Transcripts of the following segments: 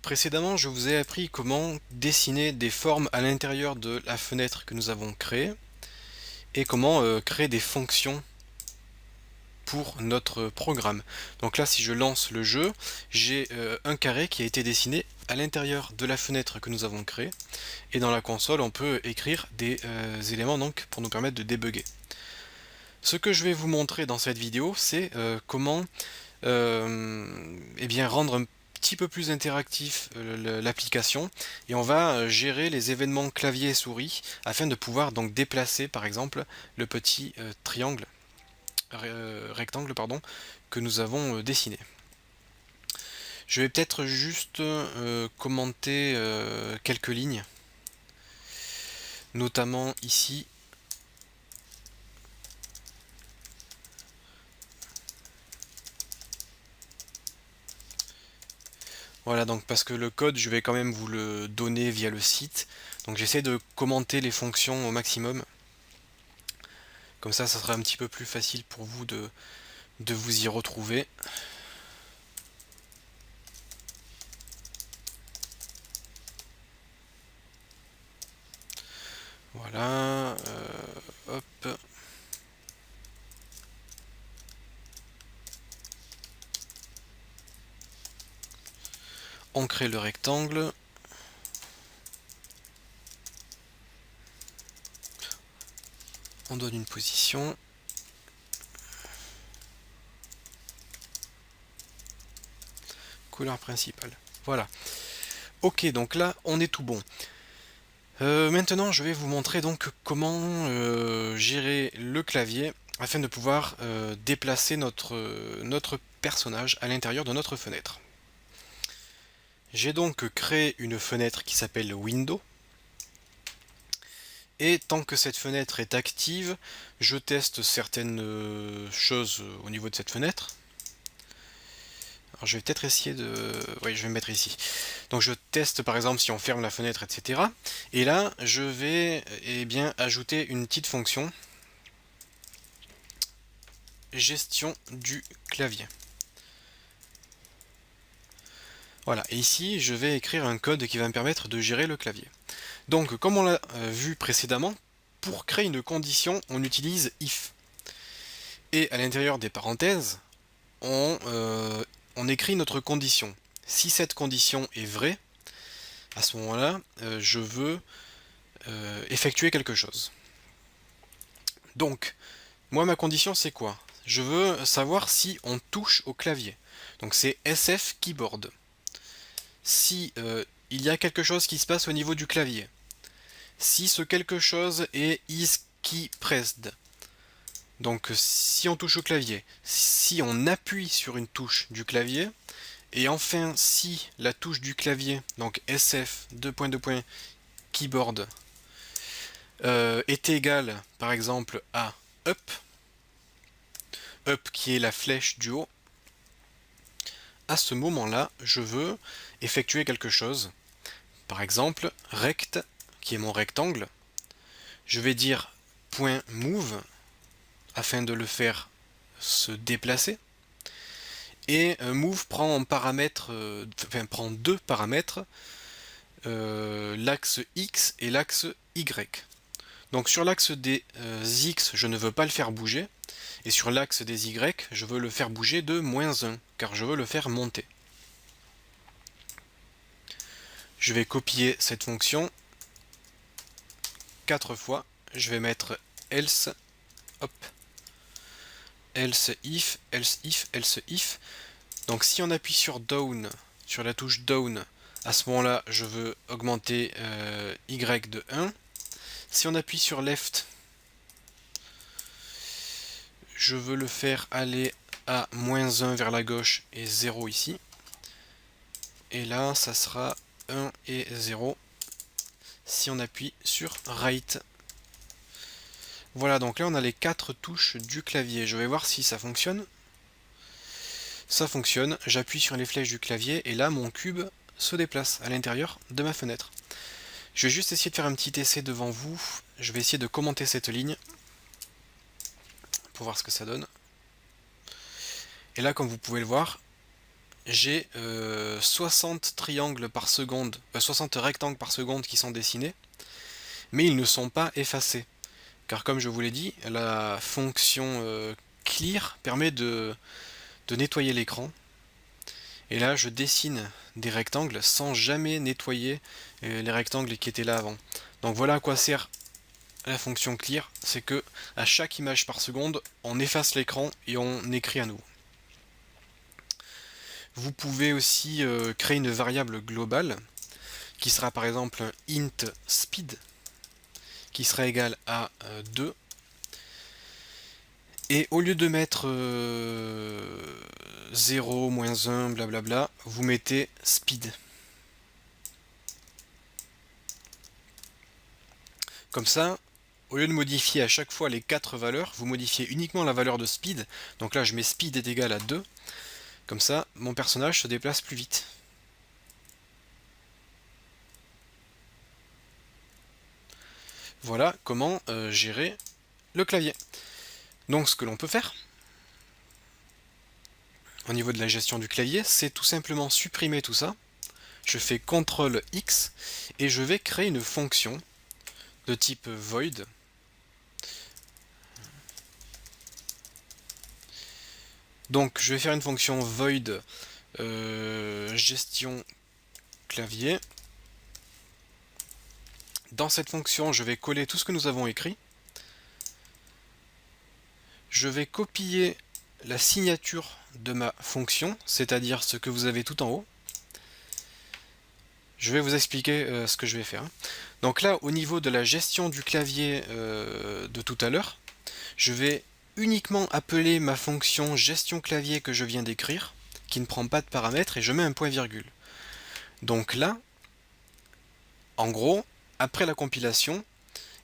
Précédemment, je vous ai appris comment dessiner des formes à l'intérieur de la fenêtre que nous avons créée et comment créer des fonctions pour notre programme. Donc là, si je lance le jeu, j'ai un carré qui a été dessiné à l'intérieur de la fenêtre que nous avons créée et dans la console, on peut écrire des éléments donc pour nous permettre de débugger. Ce que je vais vous montrer dans cette vidéo, c'est comment eh bien, rendre un petit peu plus interactif l'application et on va gérer les événements clavier et souris afin de pouvoir donc déplacer par exemple le petit triangle, rectangle pardon, que nous avons dessiné. Je vais peut-être juste commenter quelques lignes, notamment ici. Voilà, donc parce que le code, je vais quand même vous le donner via le site. Donc j'essaie de commenter les fonctions au maximum. Comme ça sera un petit peu plus facile pour vous de vous y retrouver. Voilà, hop. On crée le rectangle. On donne une position. Couleur principale. Voilà. Ok, donc là, on est tout bon. Maintenant, je vais vous montrer donc comment gérer le clavier afin de pouvoir déplacer notre personnage à l'intérieur de notre fenêtre. J'ai donc créé une fenêtre qui s'appelle Window. Et tant que cette fenêtre est active, je teste certaines choses au niveau de cette fenêtre. Alors je vais peut-être essayer de... Oui, je vais me mettre ici. Donc je teste par exemple si on ferme la fenêtre, etc. Et là, je vais bien ajouter une petite fonction. Gestion du clavier. Voilà, et ici, je vais écrire un code qui va me permettre de gérer le clavier. Donc, comme on l'a vu précédemment, pour créer une condition, on utilise if. Et à l'intérieur des parenthèses, on écrit notre condition. Si cette condition est vraie, à ce moment-là, je veux effectuer quelque chose. Donc, moi ma condition c'est quoi? Je veux savoir si on touche au clavier. Donc c'est SF keyboard. Si il y a quelque chose qui se passe au niveau du clavier. Si ce quelque chose est is key pressed. Donc si on touche au clavier, si on appuie sur une touche du clavier, et enfin si la touche du clavier, donc SF keyboard, est égale par exemple à up qui est la flèche du haut, à ce moment-là, je veux effectuer quelque chose. Par exemple, rect, qui est mon rectangle, je vais dire .move afin de le faire se déplacer. Et move prend en paramètre, prend deux paramètres, l'axe X et l'axe Y. Donc sur l'axe des X, je ne veux pas le faire bouger, et sur l'axe des Y, je veux le faire bouger de -1, car je veux le faire monter. Je vais copier cette fonction 4 fois, je vais mettre else, hop, else if, else if, else if. Donc si on appuie sur down, sur la touche down, à ce moment-là, je veux augmenter Y de 1. Si on appuie sur left, je veux le faire aller à -1 vers la gauche et 0 ici. Et là, ça sera 1 et 0 si on appuie sur right. Voilà, donc là on a les 4 touches du clavier. Je vais voir si ça fonctionne. Ça fonctionne, j'appuie sur les flèches du clavier et là mon cube se déplace à l'intérieur de ma fenêtre. Je vais juste essayer de faire un petit essai devant vous. Je vais essayer de commenter cette ligne pour voir ce que ça donne. Et là, comme vous pouvez le voir, j'ai 60 triangles par seconde, 60 rectangles par seconde qui sont dessinés, mais ils ne sont pas effacés. Car comme je vous l'ai dit, la fonction clear permet de nettoyer l'écran. Et là, je dessine des rectangles sans jamais nettoyer les rectangles qui étaient là avant. Donc voilà à quoi sert la fonction clear, c'est que à chaque image par seconde, on efface l'écran et on écrit à nouveau. Vous pouvez aussi créer une variable globale qui sera par exemple int speed qui sera égal à 2. Et au lieu de mettre 0, moins 1, blablabla, vous mettez speed. Comme ça, au lieu de modifier à chaque fois les 4 valeurs, vous modifiez uniquement la valeur de speed. Donc là, je mets speed est égal à 2. Comme ça, mon personnage se déplace plus vite. Voilà comment gérer le clavier. Donc ce que l'on peut faire, au niveau de la gestion du clavier, c'est tout simplement supprimer tout ça. Je fais CTRL X et je vais créer une fonction de type void. Donc je vais faire une fonction void gestion clavier. Dans cette fonction, je vais coller tout ce que nous avons écrit. Je vais copier la signature de ma fonction, c'est-à-dire ce que vous avez tout en haut. Je vais vous expliquer ce que je vais faire. Donc là, au niveau de la gestion du clavier de tout à l'heure, je vais uniquement appeler ma fonction gestion clavier que je viens d'écrire, qui ne prend pas de paramètres, et je mets un point virgule. Donc là, en gros, après la compilation,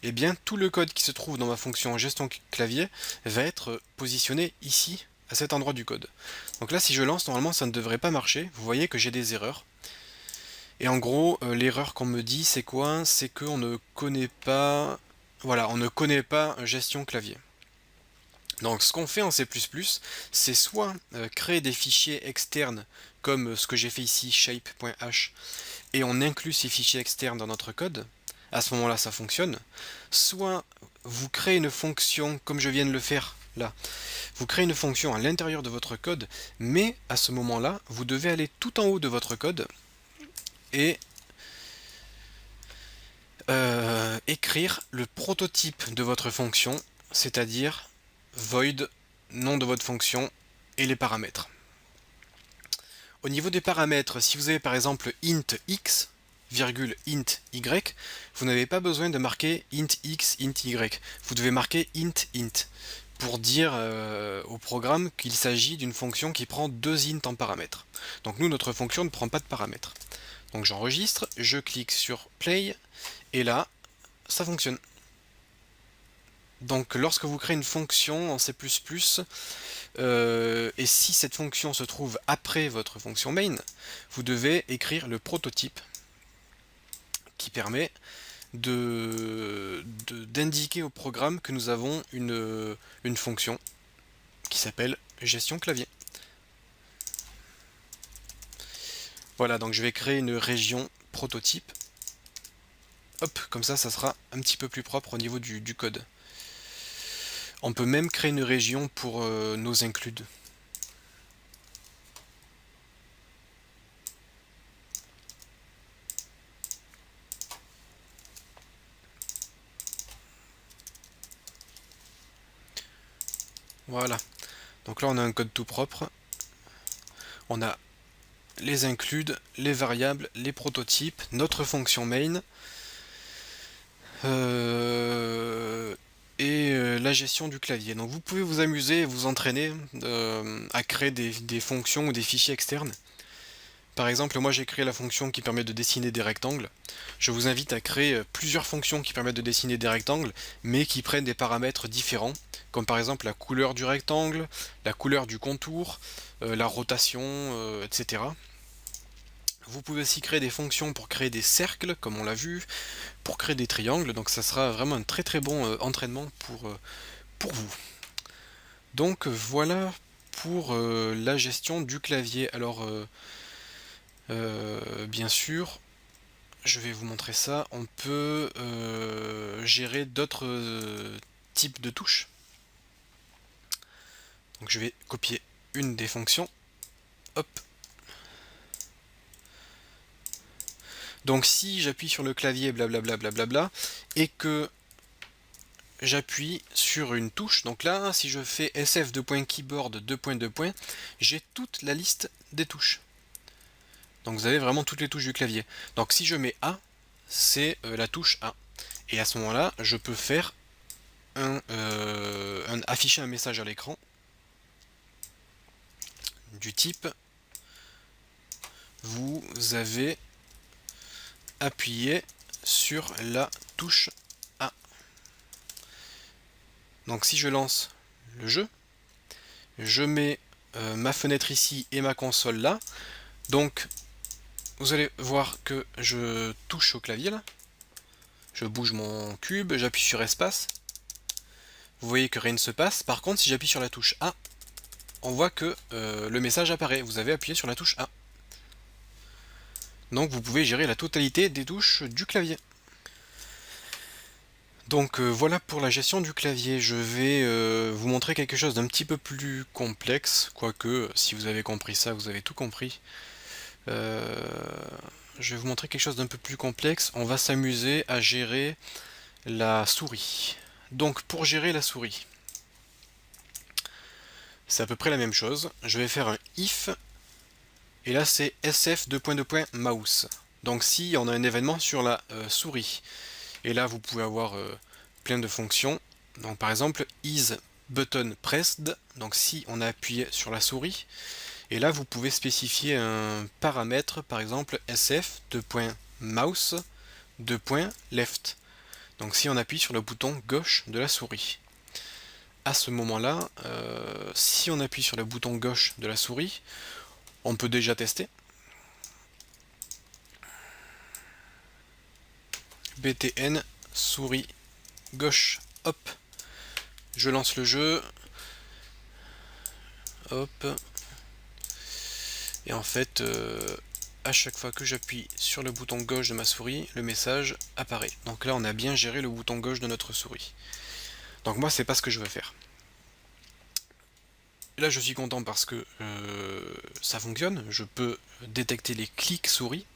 eh bien, tout le code qui se trouve dans ma fonction gestion clavier va être positionné ici, à cet endroit du code. Donc là, si je lance, normalement, ça ne devrait pas marcher. Vous voyez que j'ai des erreurs. Et en gros, l'erreur qu'on me dit, c'est quoi? C'est qu'on ne connaît pas... Voilà, on ne connaît pas gestion clavier. Donc ce qu'on fait en C++, c'est soit créer des fichiers externes, comme ce que j'ai fait ici, shape.h, et on inclut ces fichiers externes dans notre code. À ce moment-là, ça fonctionne. Soit vous créez une fonction, comme je viens de le faire là, vous créez une fonction à l'intérieur de votre code, mais à ce moment-là, vous devez aller tout en haut de votre code et écrire le prototype de votre fonction, c'est-à-dire void, nom de votre fonction et les paramètres. Au niveau des paramètres, si vous avez par exemple int x, virgule int y, vous n'avez pas besoin de marquer int x, int y. Vous devez marquer int int pour dire au programme qu'il s'agit d'une fonction qui prend 2 int en paramètres. Donc nous, notre fonction ne prend pas de paramètres. Donc j'enregistre, je clique sur play, et là, ça fonctionne. Donc lorsque vous créez une fonction en C++, et si cette fonction se trouve après votre fonction main, vous devez écrire le prototype qui permet d'indiquer au programme que nous avons une fonction qui s'appelle gestion clavier. Voilà, donc je vais créer une région prototype. Hop, comme ça sera un petit peu plus propre au niveau du code. On peut même créer une région pour nos includes. Voilà. Donc là on a un code tout propre. On a les includes, les variables, les prototypes, notre fonction main. La gestion du clavier. Donc vous pouvez vous amuser et vous entraîner à créer des fonctions ou des fichiers externes. Par exemple, moi j'ai créé la fonction qui permet de dessiner des rectangles. Je vous invite à créer plusieurs fonctions qui permettent de dessiner des rectangles, mais qui prennent des paramètres différents, comme par exemple la couleur du rectangle, la couleur du contour, la rotation, etc. Vous pouvez aussi créer des fonctions pour créer des cercles, comme on l'a vu, pour créer des triangles, donc ça sera vraiment un très très bon entraînement pour vous. Donc voilà pour la gestion du clavier. Alors, bien sûr, je vais vous montrer ça. On peut gérer d'autres types de touches. Donc je vais copier une des fonctions. Hop. Donc si j'appuie sur le clavier blablabla blablabla et que j'appuie sur une touche, donc là si je fais sf:/keyboard:/, j'ai toute la liste des touches. Donc vous avez vraiment toutes les touches du clavier. Donc si je mets A, c'est la touche A. Et à ce moment-là, je peux faire afficher un message à l'écran du type vous avez appuyé sur la touche A. Donc si je lance le jeu, je mets ma fenêtre ici et ma console là. Donc vous allez voir que je touche au clavier là. Je bouge mon cube, j'appuie sur espace. Vous voyez que rien ne se passe. Par contre, si j'appuie sur la touche A, on voit que le message apparaît. Vous avez appuyé sur la touche A. Donc vous pouvez gérer la totalité des touches du clavier. Donc voilà pour la gestion du clavier. Je vais vous montrer quelque chose d'un petit peu plus complexe, quoique si vous avez compris ça, vous avez tout compris. Je vais vous montrer quelque chose d'un peu plus complexe. On va s'amuser à gérer la souris. Donc pour gérer la souris, c'est à peu près la même chose. Je vais faire un if, et là c'est sf:/mouse. Donc si on a un événement sur la souris, et là vous pouvez avoir plein de fonctions. Donc par exemple is button pressed, donc si on a appuyé sur la souris, et là vous pouvez spécifier un paramètre, par exemple sf:/mouse:/left. Donc si on appuie sur le bouton gauche de la souris. À ce moment-là, si on appuie sur le bouton gauche de la souris, on peut déjà tester. btn souris gauche, hop, je lance le jeu, hop, et en fait, à chaque fois que j'appuie sur le bouton gauche de ma souris, le message apparaît. Donc là, on a bien géré le bouton gauche de notre souris. Donc moi, c'est pas ce que je veux faire. Là, je suis content parce que ça fonctionne. Je peux détecter les clics souris.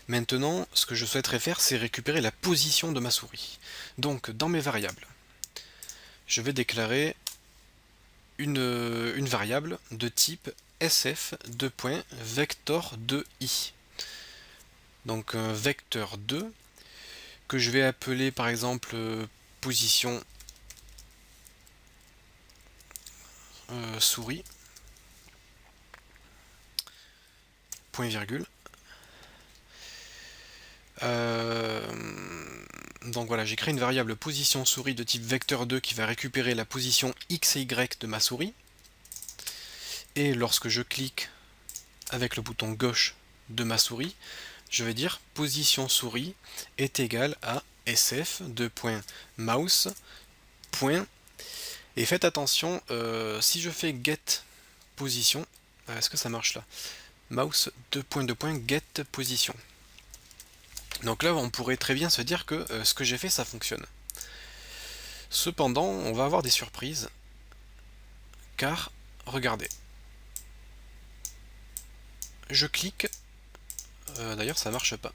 Maintenant, ce que je souhaiterais faire, c'est récupérer la position de ma souris. Donc, dans mes variables, je vais déclarer une variable de type sf:/vector2i. Donc un vecteur 2 que je vais appeler par exemple position souris, point virgule. Donc voilà, j'ai créé une variable position souris de type vecteur2 qui va récupérer la position x et y de ma souris. Et lorsque je clique avec le bouton gauche de ma souris, je vais dire position souris est égale à sf:/mouse. Et faites attention, si je fais get position, est-ce que ça marche là? Mouse get position. Donc là, on pourrait très bien se dire que ce que j'ai fait, ça fonctionne. Cependant, on va avoir des surprises, car, regardez, je clique, d'ailleurs ça marche pas.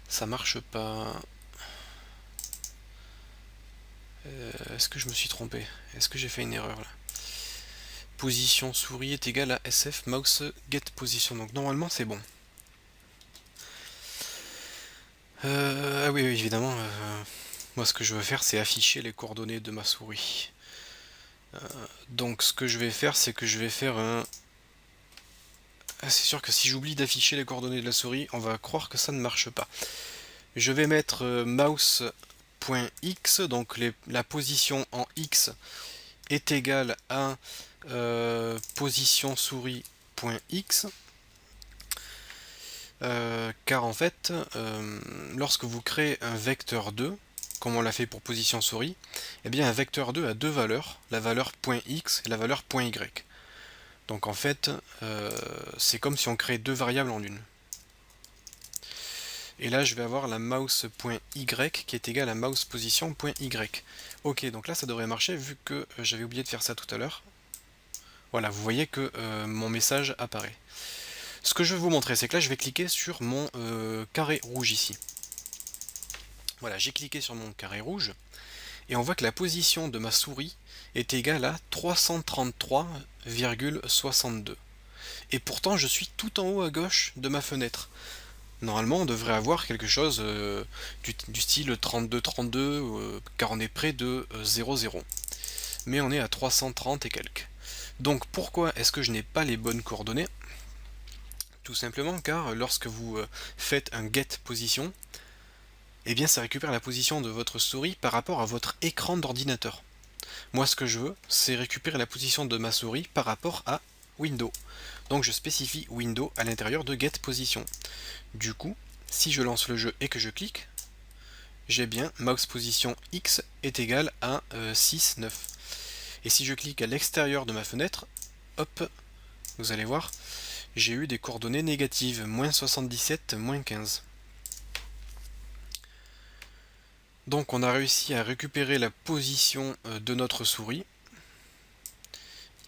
Ça marche pas. Est-ce que je me suis trompé? Est-ce que j'ai fait une erreur là? Position souris est égale à sf mouse get position. Donc normalement c'est bon. Ah oui, évidemment. Moi ce que je veux faire c'est afficher les coordonnées de ma souris. Donc ce que je vais faire c'est que je vais faire un... c'est sûr que si j'oublie d'afficher les coordonnées de la souris, on va croire que ça ne marche pas. Je vais mettre mouse.x, donc la position en x est égale à position souris.x, car en fait, lorsque vous créez un vecteur 2, comme on l'a fait pour position souris, eh bien un vecteur 2 a deux valeurs, la valeur .x et la valeur .y. Donc en fait, c'est comme si on créait deux variables en une. Et là, je vais avoir la mouse.y qui est égale à mouseposition.y. Ok, donc là, ça devrait marcher vu que j'avais oublié de faire ça tout à l'heure. Voilà, vous voyez que mon message apparaît. Ce que je vais vous montrer, c'est que là, je vais cliquer sur mon carré rouge ici. Voilà, j'ai cliqué sur mon carré rouge, et on voit que la position de ma souris est égale à 333,62. Et pourtant, je suis tout en haut à gauche de ma fenêtre. Normalement, on devrait avoir quelque chose du style 32-32, car on est près de 0,0. Mais on est à 330 et quelques. Donc pourquoi est-ce que je n'ai pas les bonnes coordonnées? Tout simplement car lorsque vous faites un get position, eh bien ça récupère la position de votre souris par rapport à votre écran d'ordinateur. Moi ce que je veux, c'est récupérer la position de ma souris par rapport à Windows. Donc je spécifie Windows à l'intérieur de get position. Du coup, si je lance le jeu et que je clique, j'ai bien mouse position X est égal à 6, 9. Et si je clique à l'extérieur de ma fenêtre, hop, vous allez voir, j'ai eu des coordonnées négatives, moins 77, moins 15. Donc on a réussi à récupérer la position de notre souris,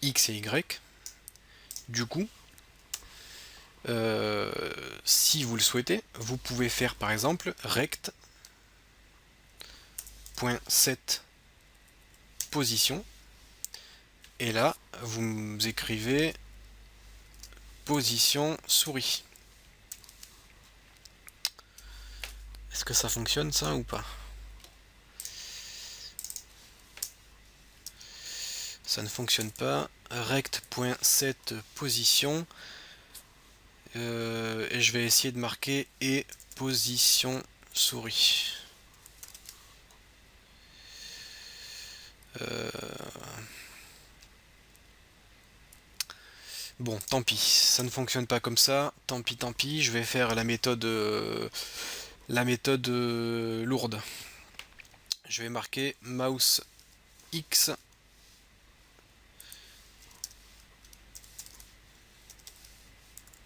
X et Y. Du coup, si vous le souhaitez, vous pouvez faire par exemple rect.set position, et là vous écrivez position souris. Est-ce que ça fonctionne ça ou pas? Ça ne fonctionne pas. Rect.set position, et je vais essayer de marquer et position souris. Bon, tant pis, ça ne fonctionne pas comme ça, tant pis, je vais faire la méthode lourde. Je vais marquer mouse X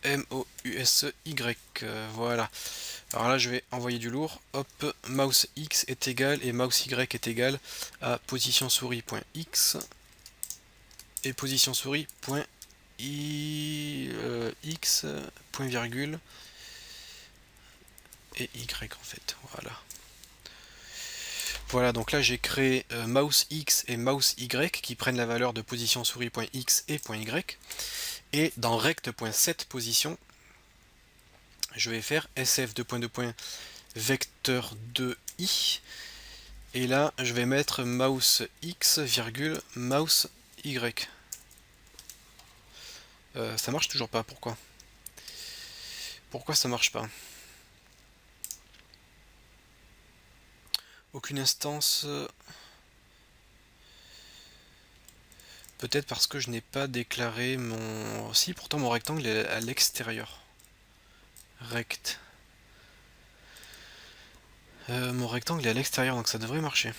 M-O-U-S-E-Y, voilà. Alors là je vais envoyer du lourd, hop, mouse X est égal et mouse Y est égal à position souris.x et position souris.x, point virgule, et Y en fait, voilà. Voilà, donc là j'ai créé mouse X et mouse Y qui prennent la valeur de position souris.x et .y. Et dans rect.set position, je vais faire sf vecteur 2i, et là je vais mettre mouse X, mouse Y. Ça marche toujours pas, pourquoi? Pourquoi ça marche pas? Aucune instance. Peut-être parce que je n'ai pas déclaré mon... Si, pourtant mon rectangle est à l'extérieur. Rect. Mon rectangle est à l'extérieur, donc ça devrait marcher.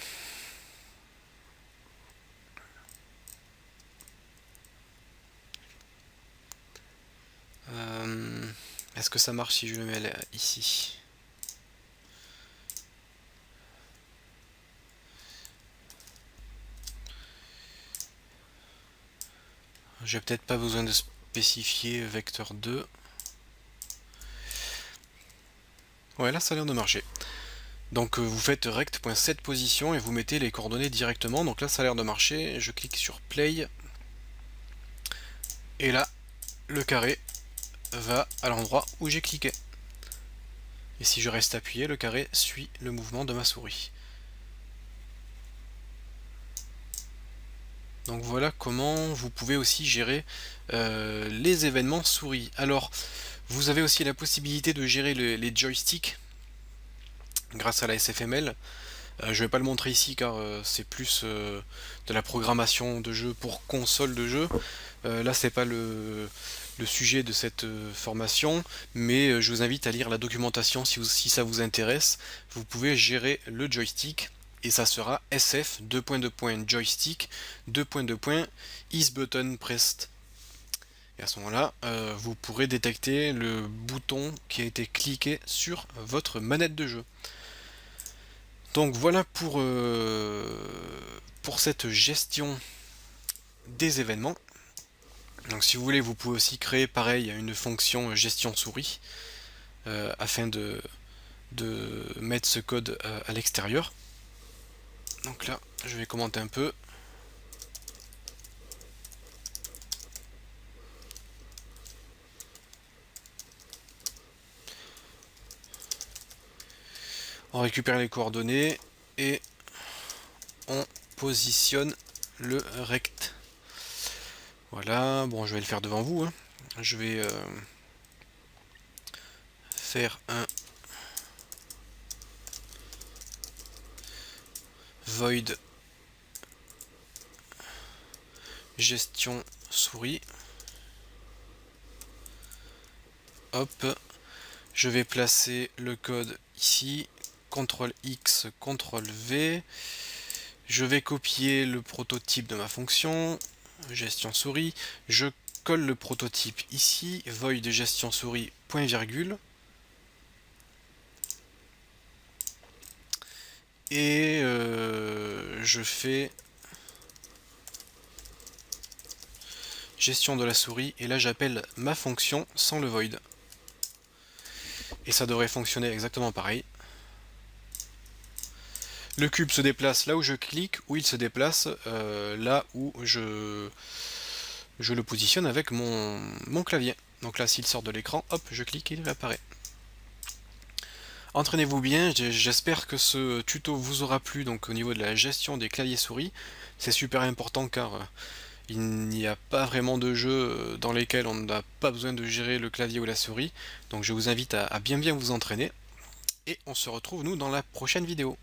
Est-ce que ça marche si je le mets ici? J'ai peut-être pas besoin de spécifier vecteur 2. Ouais, là ça a l'air de marcher. Donc vous faites rect.set position et vous mettez les coordonnées directement. Donc là ça a l'air de marcher. Je clique sur play. Et là, le carré va à l'endroit où j'ai cliqué. Et si je reste appuyé, le carré suit le mouvement de ma souris. Donc voilà comment vous pouvez aussi gérer les événements souris. Alors, vous avez aussi la possibilité de gérer les joysticks grâce à la SFML. Je ne vais pas le montrer ici car c'est plus de la programmation de jeu pour console de jeu. Là c'est pas le sujet de cette formation, mais je vous invite à lire la documentation si ça vous intéresse. Vous pouvez gérer le joystick et ça sera SF joystick is button pressed. Et à ce moment-là, vous pourrez détecter le bouton qui a été cliqué sur votre manette de jeu. Donc voilà pour cette gestion des événements. Donc si vous voulez, vous pouvez aussi créer pareil une fonction gestion souris afin de mettre ce code à l'extérieur. Donc là, je vais commenter un peu. On récupère les coordonnées et on positionne le rect. Voilà, bon, je vais le faire devant vous, hein. Je vais faire un void gestion souris. Hop, je vais placer le code ici, CTRL X, CTRL V. Je vais copier le prototype de ma fonction, gestion souris. Je colle le prototype ici, void gestion souris, point virgule. Et je fais gestion de la souris, et là j'appelle ma fonction sans le void. Et ça devrait fonctionner exactement pareil. Le cube se déplace là où je clique, ou il se déplace là où je le positionne avec mon clavier. Donc là, s'il sort de l'écran, hop, je clique et il apparaît. Entraînez-vous bien, j'espère que ce tuto vous aura plu donc au niveau de la gestion des claviers souris. C'est super important car il n'y a pas vraiment de jeux dans lesquels on n'a pas besoin de gérer le clavier ou la souris. Donc je vous invite à bien vous entraîner. Et on se retrouve nous dans la prochaine vidéo.